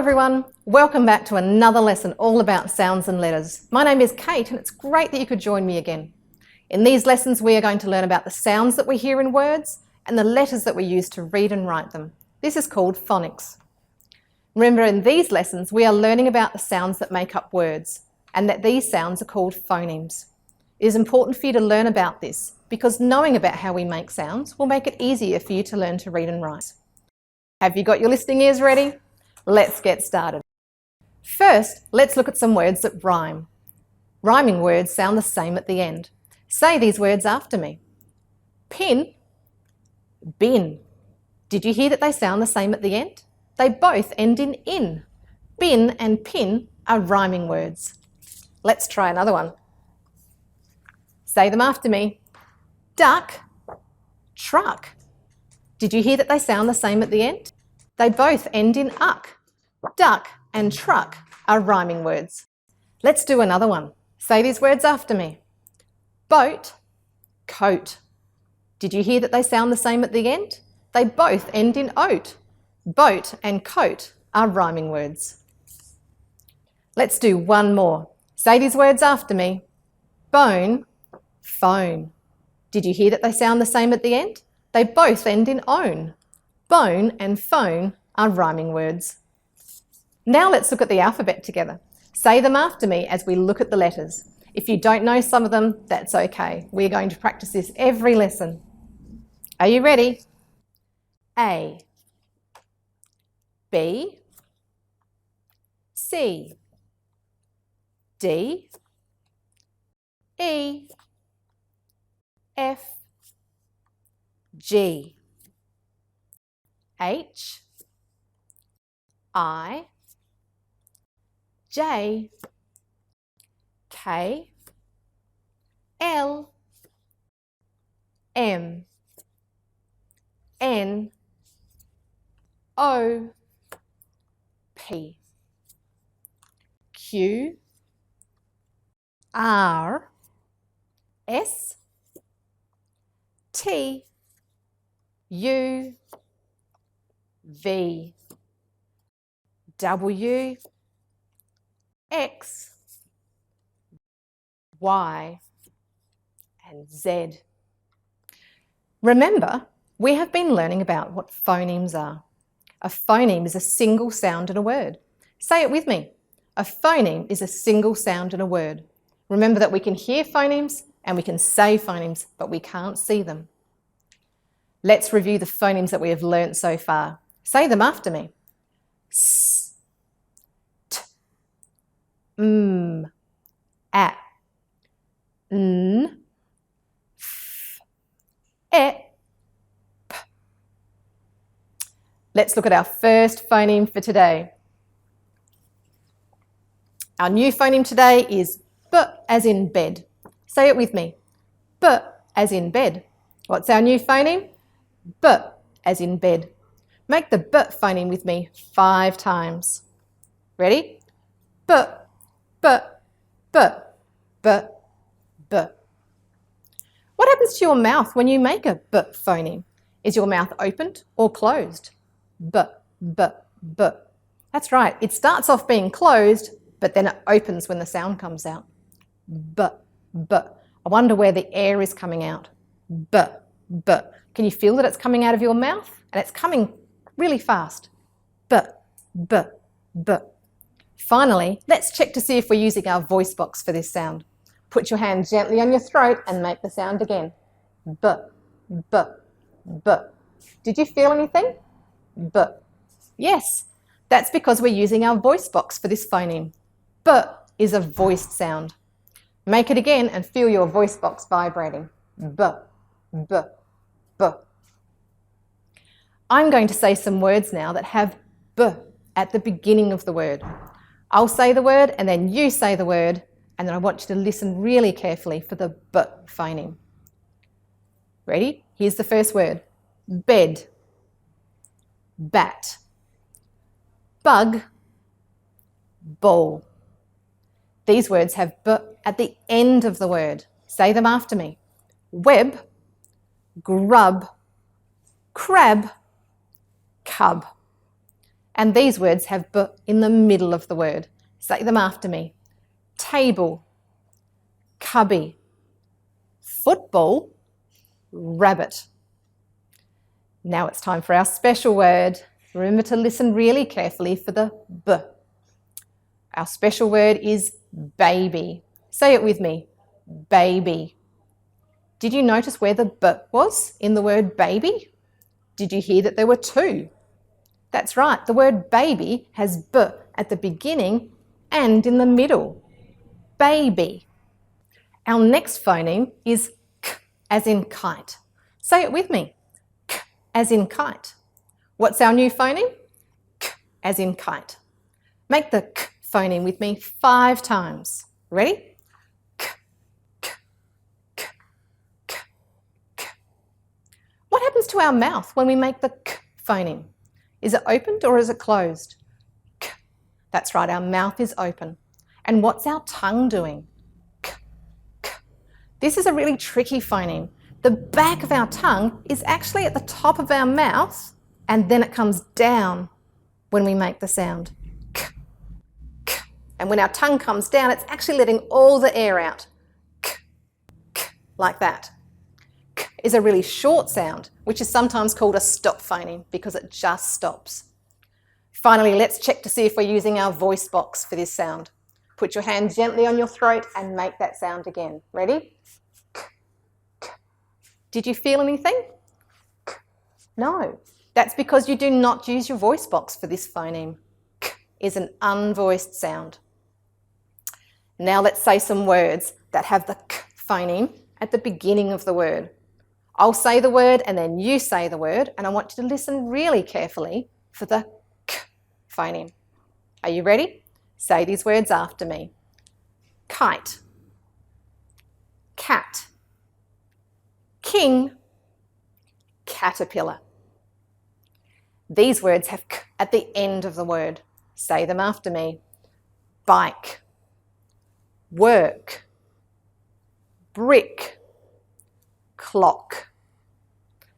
everyone, welcome back to another lesson all about sounds and letters. My name is Kate and it's great that you could join me again. In these lessons we are going to learn about the sounds that we hear in words and the letters that we use to read and write them. This is called phonics. Remember, in these lessons we are learning about the sounds that make up words and that these sounds are called phonemes. It is important for you to learn about this because knowing about how we make sounds will make it easier for you to learn to read and write. Have you got your listening ears ready? Let's get started. First, let's look at some words that rhyme. Rhyming words sound the same at the end. Say these words after me. Pin, bin. Did you hear that they sound the same at the end? They both end in. Bin and pin are rhyming words. Let's try another one. Say them after me. Duck, truck. Did you hear that they sound the same at the end? They both end in uck. Duck and truck are rhyming words. Let's do another one. Say these words after me. Boat, coat. Did you hear that they sound the same at the end? They both end in oat. Boat and coat are rhyming words. Let's do one more. Say these words after me. Bone, phone. Did you hear that they sound the same at the end? They both end in own. Bone and phone are rhyming words. Now let's look at the alphabet together. Say them after me as we look at the letters. If you don't know some of them, that's okay. We're going to practice this every lesson. Are you ready? A, B, C, D, E, F, G, H, I, J, K, L, M, N, O, P, Q, R, S, T, U, V, W, X, Y, and Z. Remember, we have been learning about what phonemes are. A phoneme is a single sound in a word. Say it with me. A phoneme is a single sound in a word. Remember that we can hear phonemes and we can say phonemes, but we can't see them. Let's review the phonemes that we have learnt so far. Say them after me. S, t, m, a, n, f, e, p. Let's look at our first phoneme for today. Our new phoneme today is b as in bed. Say it with me. B as in bed. What's our new phoneme? B as in bed. Make the b phoneme with me 5 times. Ready? B, b, b, b, b. What happens to your mouth when you make a b phoneme? Is your mouth opened or closed? B, b, b. That's right. It starts off being closed, but then it opens when the sound comes out. B, b. I wonder where the air is coming out. B, b. Can you feel that it's coming out of your mouth? And it's coming really fast. B, b, b. Finally, let's check to see if we're using our voice box for this sound. Put your hand gently on your throat and make the sound again. B, b, b. Did you feel anything? B. Yes, that's because we're using our voice box for this phoneme. B is a voiced sound. Make it again and feel your voice box vibrating. B, b, b. I'm going to say some words now that have b at the beginning of the word. I'll say the word and then you say the word, and then I want you to listen really carefully for the b phoneme. Ready? Here's the first word. Bed, bat, bug, ball. These words have b at the end of the word. Say them after me. Web, grub, crab, cub. And these words have b in the middle of the word. Say them after me. Table, cubby, football, rabbit. Now it's time for our special word. Remember to listen really carefully for the b. Our special word is baby. Say it with me. Baby. Did you notice where the b was in the word baby? Did you hear that there were two? That's right, the word baby has b at the beginning and in the middle. Baby. Our next phoneme is k as in kite. Say it with me. K as in kite. What's our new phoneme? K as in kite. Make the k phoneme with me 5 times. Ready? K, k, k, k, k. What happens to our mouth when we make the k phoneme? Is it opened or is it closed? K. That's right, our mouth is open. And what's our tongue doing? K, k. This is a really tricky phoneme. The back of our tongue is actually at the top of our mouth, and then it comes down when we make the sound. K, k. And when our tongue comes down, it's actually letting all the air out. K, k, like that. K is a really short sound, which is sometimes called a stop phoneme because it just stops. Finally, let's check to see if we're using our voice box for this sound. Put your hand gently on your throat and make that sound again. Ready? K, k. Did you feel anything? K. No. That's because you do not use your voice box for this phoneme. K is an unvoiced sound. Now let's say some words that have the k phoneme at the beginning of the word. I'll say the word and then you say the word, and I want you to listen really carefully for the k phoneme. Are you ready? Say these words after me. Kite, cat, king, caterpillar. These words have k at the end of the word. Say them after me. Bike, work, brick, clock.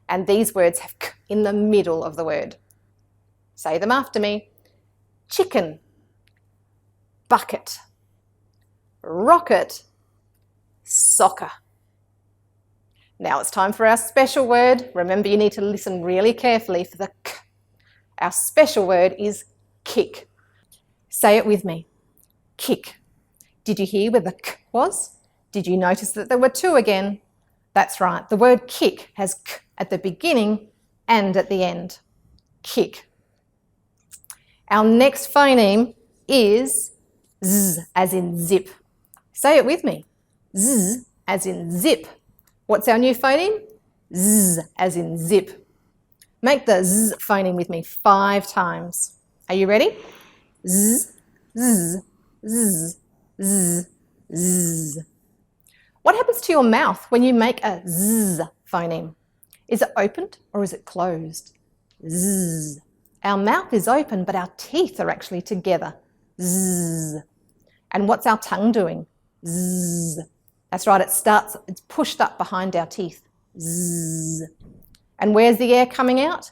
And these words have k in the middle of the word. Say them after me. Chicken, bucket, rocket, soccer. Now it's time for our special word. Remember, you need to listen really carefully for the k. Our special word is kick. Say it with me. Kick. Did you hear where the k was? Did you notice that there were 2 again? That's right, the word kick has k at the beginning and at the end. Kick. Our next phoneme is z as in zip. Say it with me. Z as in zip. What's our new phoneme? Z as in zip. Make the z phoneme with me 5 times. Are you ready? Z, z, z, z, z. What happens to your mouth when you make a z phoneme? Is it opened or is it closed? Z. Our mouth is open, but our teeth are actually together. Z. And what's our tongue doing? Z. That's right, it's pushed up behind our teeth. Z. And where's the air coming out?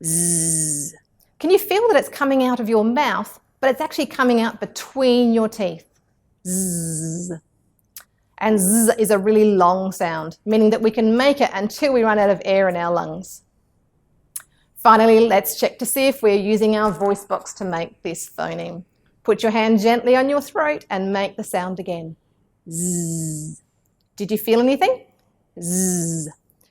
Z. Can you feel that it's coming out of your mouth, but it's actually coming out between your teeth? Z. And z is a really long sound, meaning that we can make it until we run out of air in our lungs. Finally, let's check to see if we're using our voice box to make this phoneme. Put your hand gently on your throat and make the sound again. Z. Did you feel anything? Z.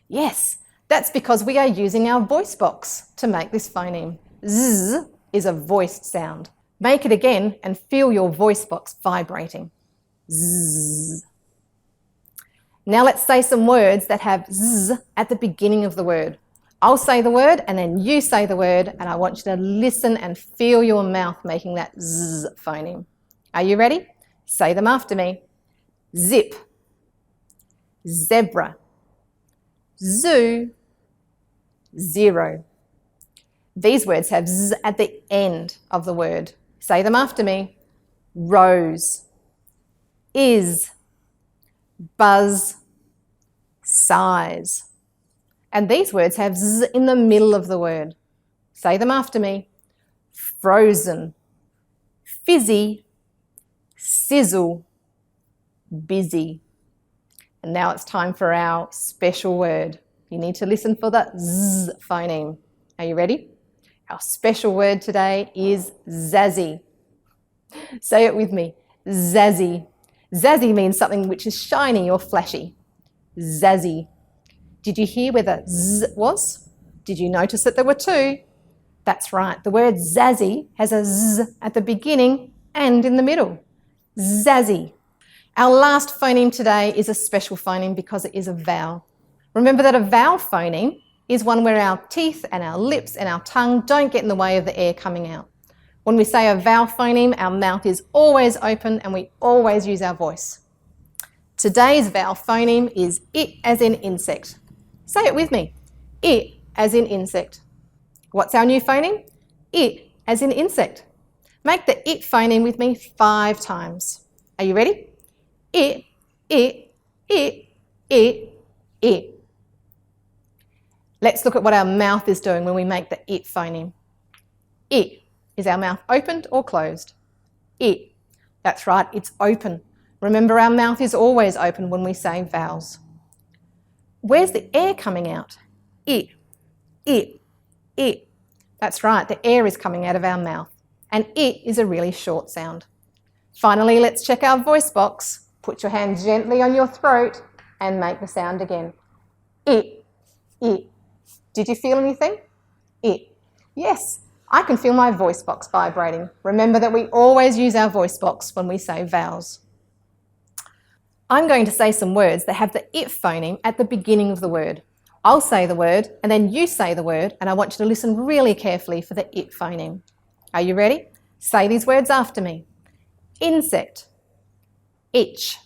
Yes, that's because we are using our voice box to make this phoneme. Z is a voiced sound. Make it again and feel your voice box vibrating. Z. Now let's say some words that have z at the beginning of the word. I'll say the word and then you say the word, and I want you to listen and feel your mouth making that z phoneme. Are you ready? Say them after me. Zip, zebra, zoo, zero. These words have z at the end of the word. Say them after me. Rose, is, buzz, size. And these words have z in the middle of the word. Say them after me. frozen, fizzy, sizzle, busy. And now it's time for our special word. You need to listen for the Z phoneme. Are you ready? Our special word today is zazzy. Say it with me, zazzy. Zazzy means something which is shiny or flashy. Zazzy. Did you hear where the Z was? Did you notice that there were two? That's right, the word zazzy has a Z at the beginning and in the middle. Zazzy. Our last phoneme today is a special phoneme because it is a vowel. Remember that a vowel phoneme is one where our teeth and our lips and our tongue don't get in the way of the air coming out. When we say a vowel phoneme, our mouth is always open and we always use our voice. Today's vowel phoneme is it as in insect. Say it with me. It as in insect. What's our new phoneme? It as in insect. Make the it phoneme with me 5 times. Are you ready? It, it, it, it, it. Let's look at what our mouth is doing when we make the it phoneme. It. Is our mouth opened or closed? It. That's right, it's open. Remember, our mouth is always open when we say vowels. Where's the air coming out? It. It. It. That's right, the air is coming out of our mouth. And it is a really short sound. Finally, let's check our voice box. Put your hand gently on your throat and make the sound again. It. It. Did you feel anything? It. Yes. I can feel my voice box vibrating. Remember that we always use our voice box when we say vowels. I'm going to say some words that have the it phoneme at the beginning of the word. I'll say the word and then you say the word, and I want you to listen really carefully for the it phoneme. Are you ready? Say these words after me. Insect, itch,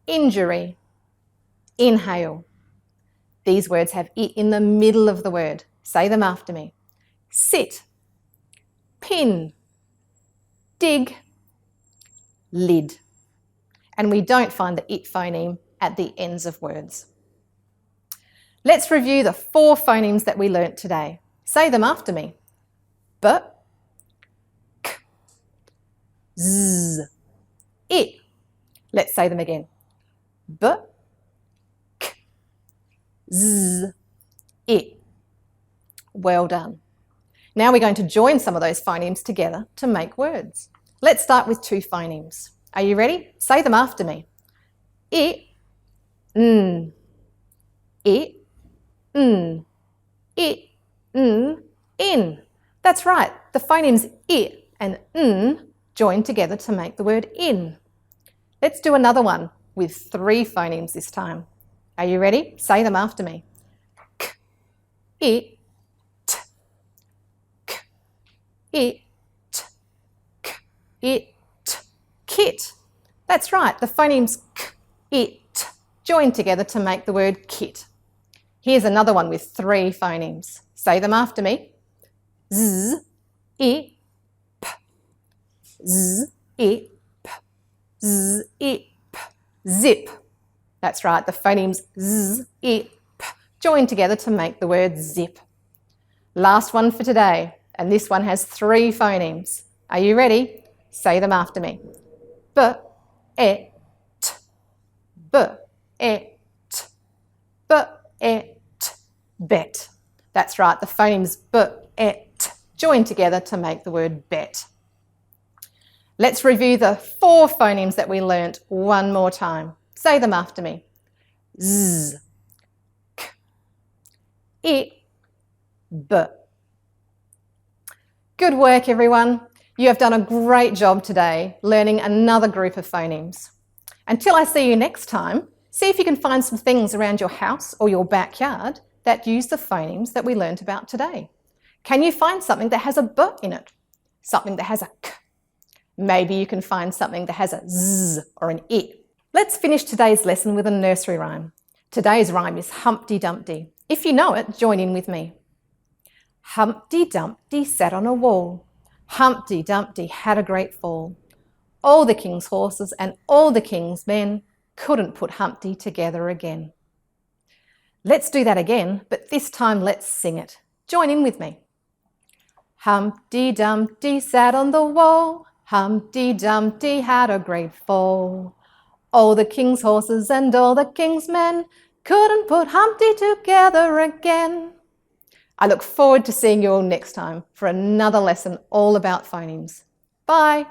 injury, inhale. These words have it in the middle of the word. Say them after me. Sit, pin, dig, lid. And we don't find the it phoneme at the ends of words. Let's review the 4 phonemes that we learnt today. Say them after me. B, k, z, it. Let's say them again. B, k, z, it. Well done. Now we're going to join some of those phonemes together to make words. Let's start with 2 phonemes. Are you ready? Say them after me. It, n. It, n. It, n, in. That's right. The phonemes it and n join together to make the word in. Let's do another one with 3 phonemes this time. Are you ready? Say them after me. K, it, it, k, it, kit. That's right, the phonemes k, it join together to make the word kit. Here's another one with 3 phonemes. Say them after me. Z, it, p. Z, it, p. Z, it, p. Zip. That's right, the phonemes z, it, p join together to make the word zip. Last one for today. And this one has 3 phonemes. Are you ready? Say them after me. B, e, t. B, e, t. B, e, t. Bet. That's right, the phonemes b, e, t join together to make the word bet. Let's review the 4 phonemes that we learnt one more time. Say them after me. Z, k, it, b. Good work, everyone. You have done a great job today learning another group of phonemes. Until I see you next time, see if you can find some things around your house or your backyard that use the phonemes that we learnt about today. Can you find something that has a b in it? Something that has a k? Maybe you can find something that has a z or an I. Let's finish today's lesson with a nursery rhyme. Today's rhyme is Humpty Dumpty. If you know it, join in with me. Humpty Dumpty sat on a wall. Humpty Dumpty had a great fall. All the king's horses and all the king's men couldn't put Humpty together again. Let's do that again, but this time let's sing it. Join in with me. Humpty Dumpty sat on the wall. Humpty Dumpty had a great fall. All the king's horses and all the king's men couldn't put Humpty together again. I look forward to seeing you all next time for another lesson all about phonemes. Bye!